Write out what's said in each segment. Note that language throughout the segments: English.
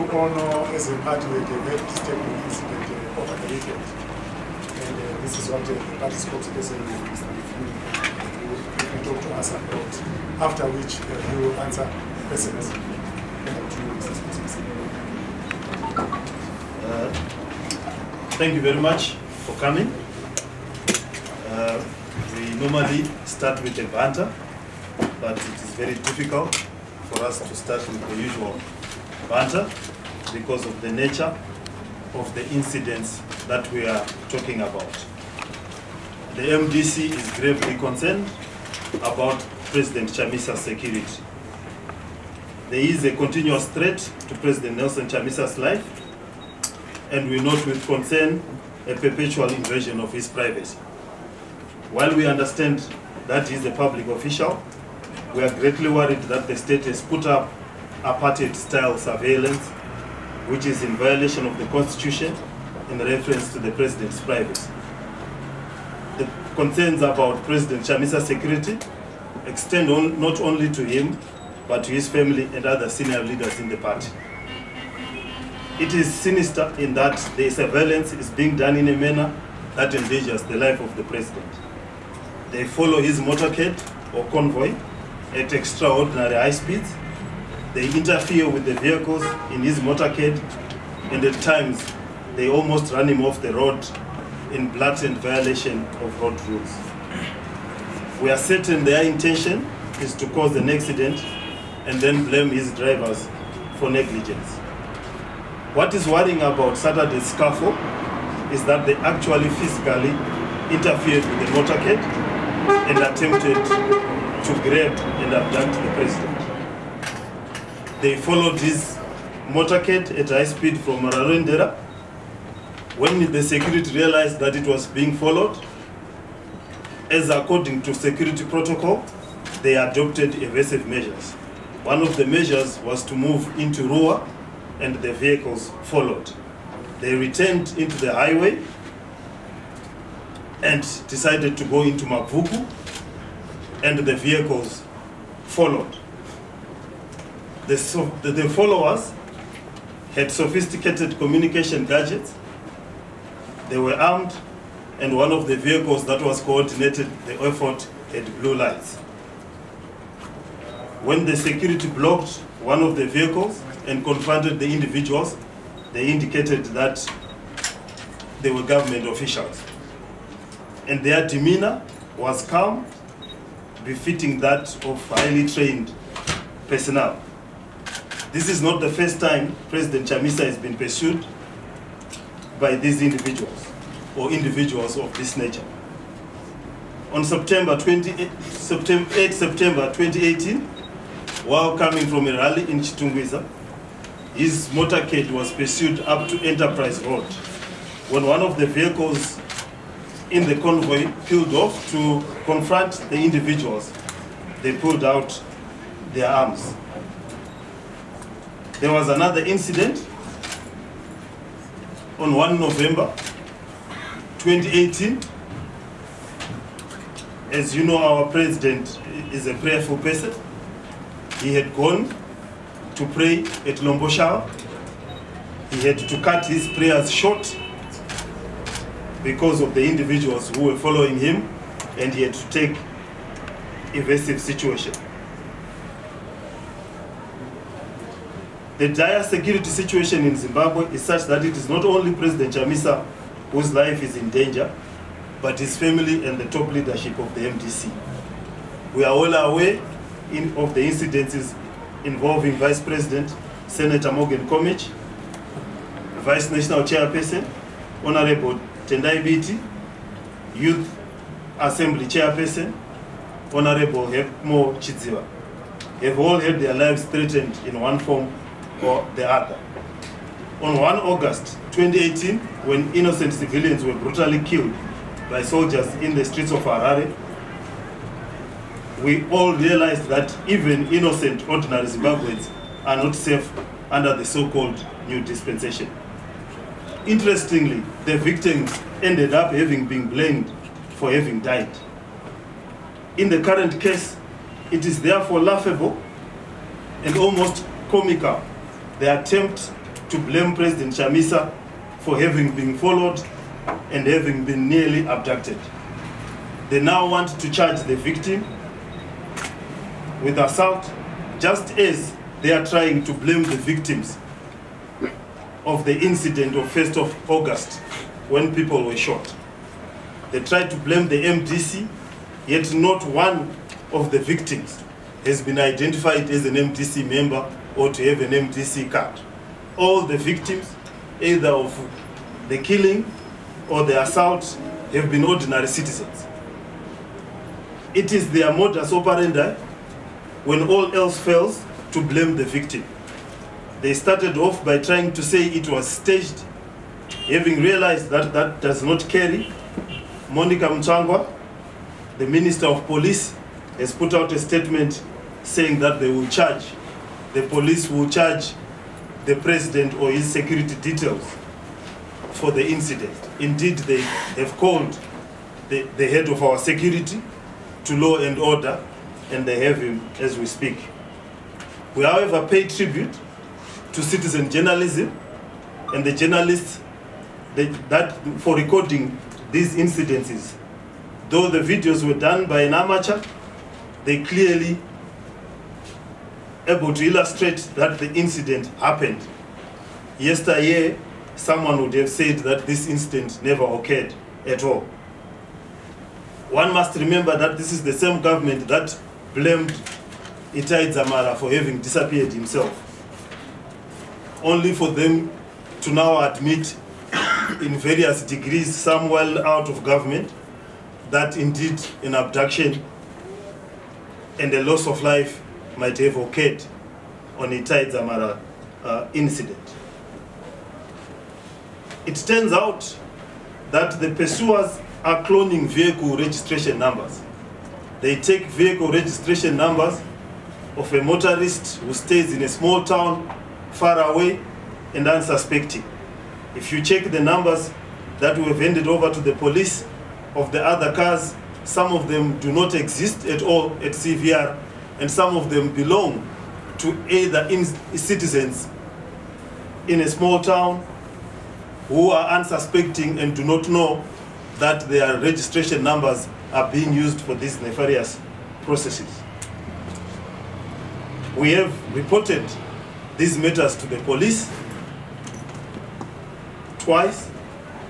Ono, as a party, we had a very disturbing incident over the weekend. And this is what the party spokesperson will talk to us about, after which he will answer questions. Thank you very much for coming. We normally start with a banter, but it is very difficult for us to start with the usual banter because of the nature of the incidents that we are talking about. The MDC is gravely concerned about President Chamisa's security. There is a continuous threat to President Nelson Chamisa's life, and we note with concern a perpetual invasion of his privacy. While we understand that he is a public official, we are greatly worried that the state has put up apartheid-style surveillance, which is in violation of the Constitution in reference to the President's privacy. The concerns about President Chamisa's security extend not only to him, but to his family and other senior leaders in the party. It is sinister in that the surveillance is being done in a manner that endangers the life of the President. They follow his motorcade or convoy at extraordinary high speeds. They interfere with the vehicles in his motorcade, and at times they almost run him off the road in blatant violation of road rules. We are certain their intention is to cause an accident and then blame his drivers for negligence. What is worrying about Saturday's scuffle is that they actually physically interfered with the motorcade and attempted to grab and abduct the President. They followed his motorcade at high speed from Marondera. When the security realized that it was being followed, as according to security protocol, they adopted evasive measures. One of the measures was to move into Rua, and the vehicles followed. They returned into the highway and decided to go into Mafume, and the vehicles followed. The followers had sophisticated communication gadgets. They were armed, and one of the vehicles that was coordinated the effort had blue lights. When the security blocked one of the vehicles and confronted the individuals, they indicated that they were government officials. And their demeanor was calm, befitting that of highly trained personnel. This is not the first time President Chamisa has been pursued by these individuals or individuals of this nature. On 8 September 2018, while coming from a rally in Chitungwiza, his motorcade was pursued up to Enterprise Road. When one of the vehicles in the convoy peeled off to confront the individuals, they pulled out their arms. There was another incident on 1 November 2018. As you know, our president is a prayerful person. He had gone to pray at Lomboshawa. He had to cut his prayers short because of the individuals who were following him, and he had to take evasive situation. The dire security situation in Zimbabwe is such that it is not only President Chamisa whose life is in danger, but his family and the top leadership of the MDC. We are all aware of the incidences involving Vice President Senator Morgan Comich, Vice National Chairperson Honorable Tendai Biti, Youth Assembly Chairperson Honorable Hepmo Chidziva, have all had their lives threatened in one form or the other. On 1 August 2018, when innocent civilians were brutally killed by soldiers in the streets of Harare, we all realized that even innocent, ordinary Zimbabweans are not safe under the so-called new dispensation. Interestingly, the victims ended up having been blamed for having died. In the current case, it is therefore laughable and almost comical the attempt to blame President Chamisa for having been followed and having been nearly abducted. They now want to charge the victim with assault, just as they are trying to blame the victims of the incident of 1st of August when people were shot. They tried to blame the MDC, yet not one of the victims has been identified as an MDC member or to have an MDC card. All the victims, either of the killing or the assault, have been ordinary citizens. It is their modus operandi, when all else fails, to blame the victim. They started off by trying to say it was staged. Having realized that that does not carry, Monica Mchangwa, the Minister of Police, has put out a statement saying that they will charge, the police will charge the president or his security details for the incident. Indeed, they have called the head of our security to law and order, and they have him as we speak. We, however, pay tribute to citizen journalism and the journalists that for recording these incidences. Though the videos were done by an amateur, they clearly able to illustrate that the incident happened. Yesterday, someone would have said that this incident never occurred at all. One must remember that this is the same government that blamed Itai Dzamara for having disappeared himself, only for them to now admit in various degrees, some well out of government, that indeed an abduction and a loss of life might have occurred on Itai Dzamara incident. It turns out that the pursuers are cloning vehicle registration numbers. They take vehicle registration numbers of a motorist who stays in a small town far away and unsuspecting. If you check the numbers that we have handed over to the police of the other cars, some of them do not exist at all at CVR, and some of them belong to either citizens in a small town who are unsuspecting and do not know that their registration numbers are being used for these nefarious processes. We have reported these matters to the police twice.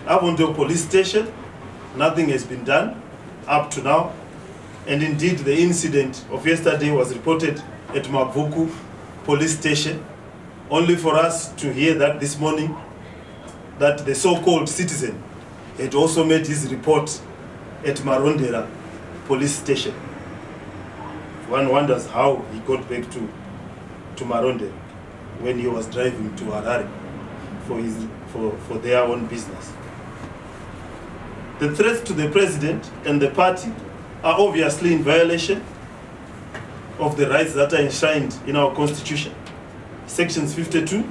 Avondale police station, nothing has been done up to now. And indeed, the incident of yesterday was reported at Mavuku police station, only for us to hear that this morning that the so-called citizen had also made his report at Marondera police station. One wonders how he got back to Marondera when he was driving to Harare for their own business. The threats to the president and the party are obviously in violation of the rights that are enshrined in our constitution. Sections 52,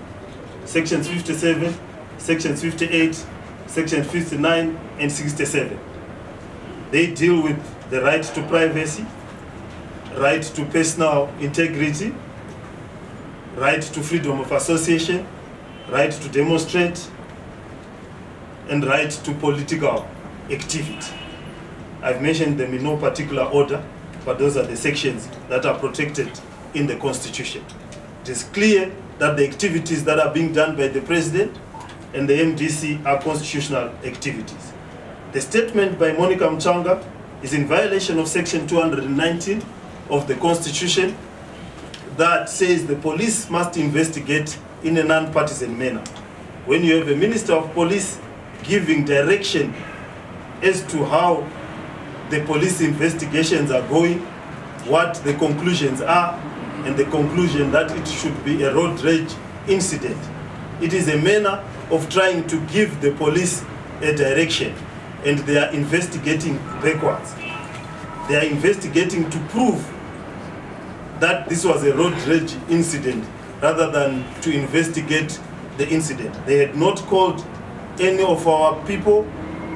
sections 57, sections 58, sections 59 and 67. They deal with the right to privacy, right to personal integrity, right to freedom of association, right to demonstrate, and right to political activity. I've mentioned them in no particular order, but those are the sections that are protected in the Constitution. It is clear that the activities that are being done by the President and the MDC are constitutional activities. The statement by Monica Mchanga is in violation of Section 219 of the Constitution that says the police must investigate in a non-partisan manner. When you have a Minister of Police giving direction as to how the police investigations are going, what the conclusions are, and the conclusion that it should be a road rage incident, it is a manner of trying to give the police a direction, and they are investigating backwards. They are investigating to prove that this was a road rage incident rather than to investigate the incident. They had not called any of our people,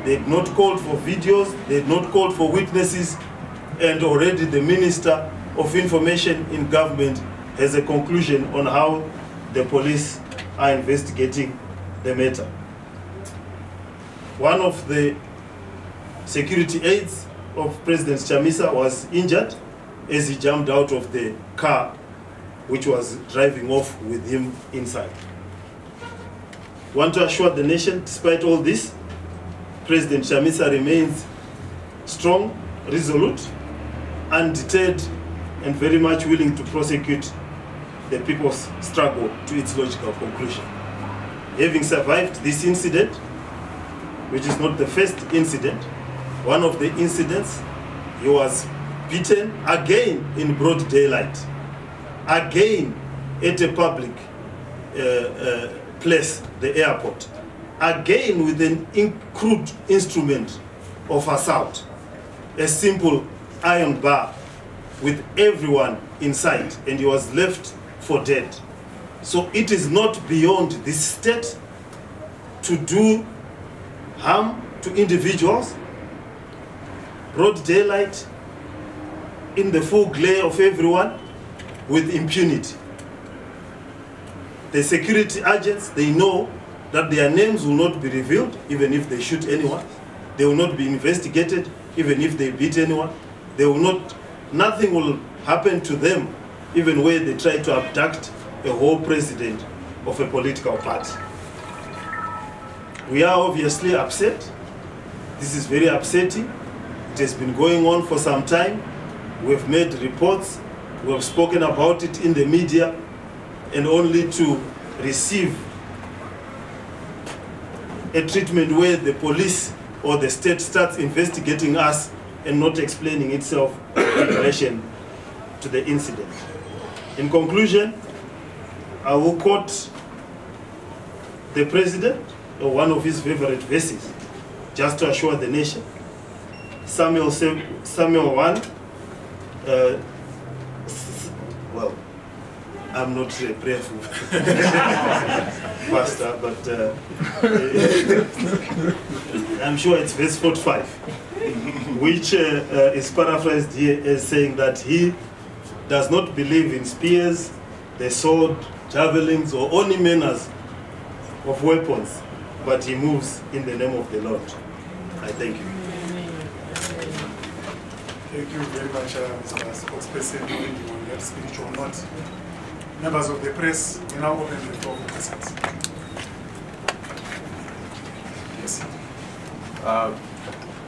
they had not called for videos, they had not called for witnesses, and already the Minister of Information in government has a conclusion on how the police are investigating the matter. One of the security aides of President Chamisa was injured as he jumped out of the car which was driving off with him inside. I want to assure the nation, despite all this, President Chamisa remains strong, resolute, undeterred, and very much willing to prosecute the people's struggle to its logical conclusion. Having survived this incident, which is not the first incident, one of the incidents, he was beaten again in broad daylight, again at a public place, the airport, again with an crude instrument of assault, a simple iron bar with everyone inside, and he was left for dead. So it is not beyond this state to do harm to individuals, broad daylight, in the full glare of everyone, with impunity. The security agents, they know that their names will not be revealed even if they shoot anyone. They will not be investigated even if they beat anyone. They will not, nothing will happen to them even when they try to abduct a whole president of a political party. We are obviously upset. This is very upsetting. It has been going on for some time. We have made reports. We have spoken about it in the media, and only to receive a treatment where the police or the state starts investigating us and not explaining itself in relation to the incident. In conclusion, I will quote the president, or one of his favorite verses, just to assure the nation. Samuel 1, well, I'm not prayerful pastor, but I'm sure it's verse 45, which is paraphrased here as saying that he does not believe in spears, the sword, javelins, or any manners of weapons, but he moves in the name of the Lord. I thank you. Thank you very much, Mr. Spokesperson, on that spiritual note. Members of the press, we now open the floor for questions. Yes.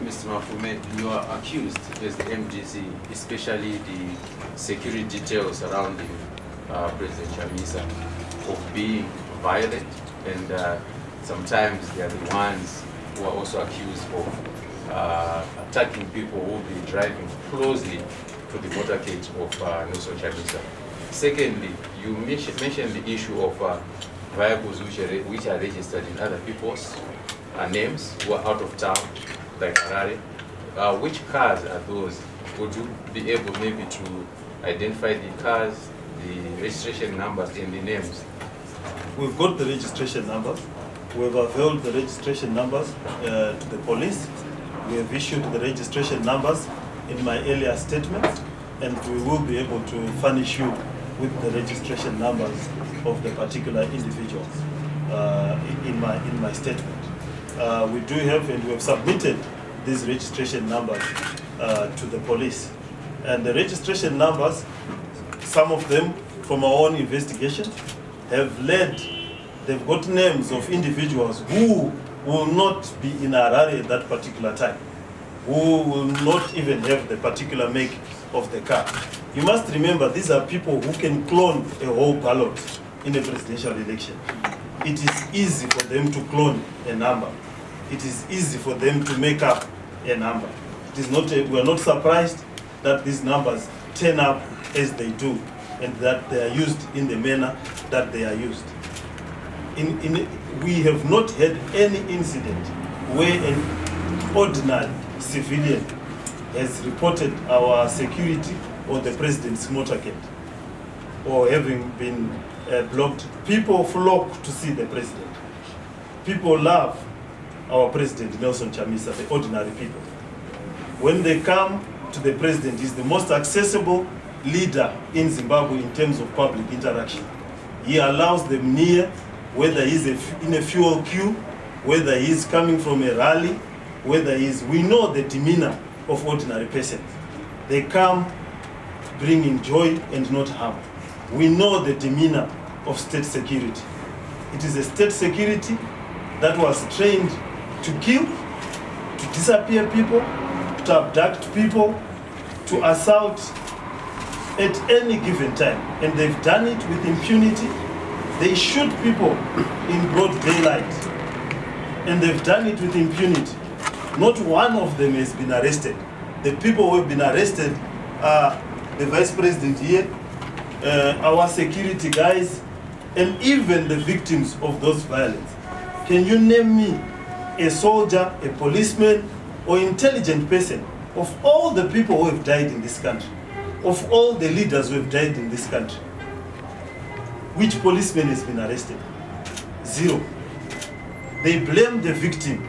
Mr. Mafume, you are accused as the MDC, especially the security details surrounding President Chamisa, of being violent, and sometimes they are the ones who are also accused of attacking people who will be driving closely to the motorcade of Nelson Chamisa. Secondly, you mentioned the issue of vehicles which are registered in other people's names who are out of town, like Harare. Which cars are those? Would you be able maybe to identify the cars, the registration numbers, and the names? We've got the registration numbers. We have availed the registration numbers to the police. We have issued the registration numbers in my earlier statements, and we will be able to furnish you with the registration numbers of the particular individuals in my statement. We do have, and we have submitted these registration numbers to the police. And the registration numbers, some of them from our own investigation, have led, they've got names of individuals who will not be in Harare at that particular time, who will not even have the particular make of the car. You must remember, these are people who can clone a whole ballot in a presidential election. It is easy for them to clone a number. It is easy for them to make up a number. It is not we are not surprised that these numbers turn up as they do, and that they are used in the manner that they are used. We have not had any incident where an ordinary civilian has reported our security or the president's motorcade, or having been blocked. People flock to see the president. People love our president, Nelson Chamisa, the ordinary people. When they come to the president, he's the most accessible leader in Zimbabwe in terms of public interaction. He allows them near whether he's in a fuel queue, whether he's coming from a rally, whether he's, we know the demeanor of ordinary persons. They come bringing joy and not harm. We know the demeanor of state security. It is a state security that was trained to kill, to disappear people, to abduct people, to assault at any given time. And they've done it with impunity. They shoot people in broad daylight. And they've done it with impunity. Not one of them has been arrested. The people who have been arrested are the Vice President here, our security guys, and even the victims of those violence. Can you name me a soldier, a policeman, or intelligent person of all the people who have died in this country, of all the leaders who have died in this country? Which policeman has been arrested? Zero. They blame the victim.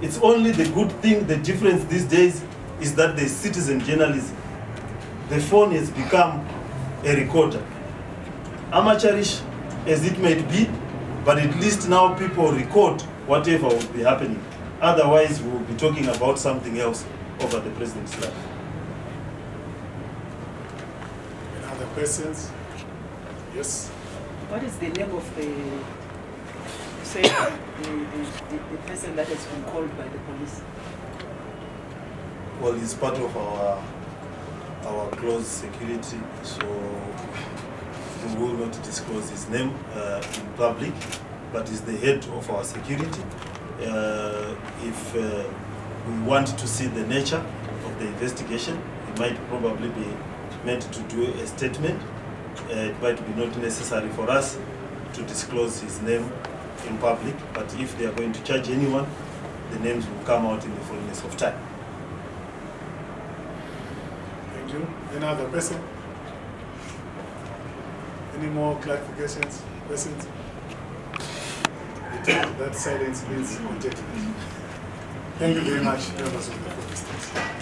It's only the good thing, the difference these days is that there's citizen journalism. The phone has become a recorder. Amateurish as it might be, but at least now people record whatever will be happening. Otherwise, we will be talking about something else over the president's life. Any other questions? Yes? What is the name of the person that has been called by the police? Well, he's part of our close security, so we will not disclose his name in public, but he's the head of our security. If we want to see the nature of the investigation, it might probably be meant to do a statement. It might be not necessary for us to disclose his name in public, but if they are going to charge anyone, the names will come out in the fullness of time. Thank you. Any other person? Any more clarifications, questions? That silence means objective. Thank you very much, members of the State.